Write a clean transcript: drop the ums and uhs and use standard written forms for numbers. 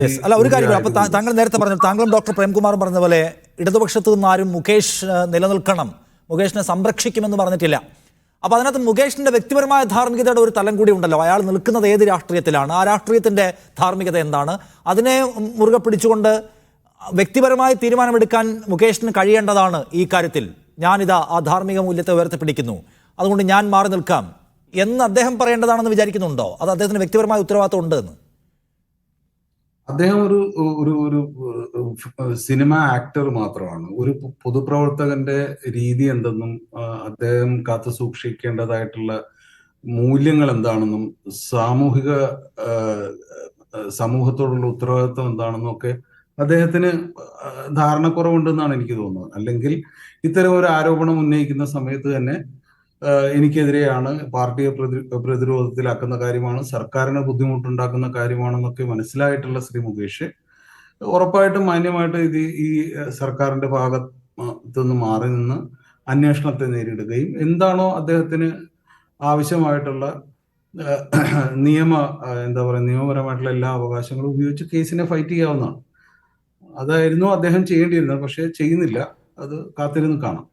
Yes, അല്ല ഒരു കാര്യം അപ്പൊ താങ്കൾ നേരത്തെ പറഞ്ഞു, താങ്കളും ഡോക്ടർ പ്രേംകുമാറും പറഞ്ഞ പോലെ ഇടതുപക്ഷത്തു നിന്ന് ആരും മുകേഷ് നിലനിൽക്കണം, മുകേഷിനെ സംരക്ഷിക്കുമെന്ന് പറഞ്ഞിട്ടില്ല. അപ്പൊ അതിനകത്ത് മുകേഷിന്റെ വ്യക്തിപരമായ ധാർമ്മികതയുടെ ഒരു തലം കൂടി ഉണ്ടല്ലോ. അയാൾ നിൽക്കുന്നത് ഏത് രാഷ്ട്രീയത്തിലാണ്, ആ രാഷ്ട്രീയത്തിന്റെ ധാർമ്മികത എന്താണ്, അതിനെ മുറുകെ പിടിച്ചുകൊണ്ട് വ്യക്തിപരമായി തീരുമാനമെടുക്കാൻ മുകേഷിന് കഴിയേണ്ടതാണ്. ഈ കാര്യത്തിൽ ഞാനിതാ ആ ധാർമ്മിക മൂല്യത്തെ ഉയർത്തിപ്പിടിക്കുന്നു, അതുകൊണ്ട് ഞാൻ മാറി നിൽക്കാം എന്ന് അദ്ദേഹം പറയേണ്ടതാണെന്ന് വിചാരിക്കുന്നുണ്ടോ? അത് അദ്ദേഹത്തിന് വ്യക്തിപരമായ ഉത്തരവാദിത്വം ഉണ്ട് എന്ന്? അദ്ദേഹം ഒരു ഒരു ഒരു സിനിമ ആക്ടർ മാത്രമാണ്. ഒരു പൊതുപ്രവർത്തകന്റെ രീതി എന്തെന്നും അദ്ദേഹം കാത്തു സൂക്ഷിക്കേണ്ടതായിട്ടുള്ള മൂല്യങ്ങൾ എന്താണെന്നും സാമൂഹിക സമൂഹത്തോടുള്ള ഉത്തരവാദിത്വം എന്താണെന്നും ഒക്കെ അദ്ദേഹത്തിന് ധാരണക്കുറവുണ്ടെന്നാണ് എനിക്ക് തോന്നുന്നത്. അല്ലെങ്കിൽ ഇത്തരം ഒരു ആരോപണം ഉന്നയിക്കുന്ന സമയത്ത് തന്നെ എനിക്കെതിരെയാണ്, പാർട്ടിയെ പ്രതിരോധത്തിലാക്കുന്ന കാര്യമാണ്, സർക്കാരിന് ബുദ്ധിമുട്ടുണ്ടാക്കുന്ന കാര്യമാണെന്നൊക്കെ മനസ്സിലായിട്ടുള്ള ശ്രീ മുകേഷ് ഉറപ്പായിട്ടും മാന്യമായിട്ട് ഈ സർക്കാരിന്റെ ഭാഗത്തു നിന്ന് മാറി നിന്ന് അന്വേഷണത്തെ നേരിടുകയും എന്താണോ അദ്ദേഹത്തിന് ആവശ്യമായിട്ടുള്ള നിയമപരമായിട്ടുള്ള എല്ലാ അവകാശങ്ങളും ഉപയോഗിച്ച് കേസിനെ ഫൈറ്റ് ചെയ്യാവുന്നതാണ്. അതായിരുന്നു അദ്ദേഹം ചെയ്യേണ്ടിയിരുന്നത്. പക്ഷെ ചെയ്യുന്നില്ല. അത് കാത്തിരുന്ന് കാണാം.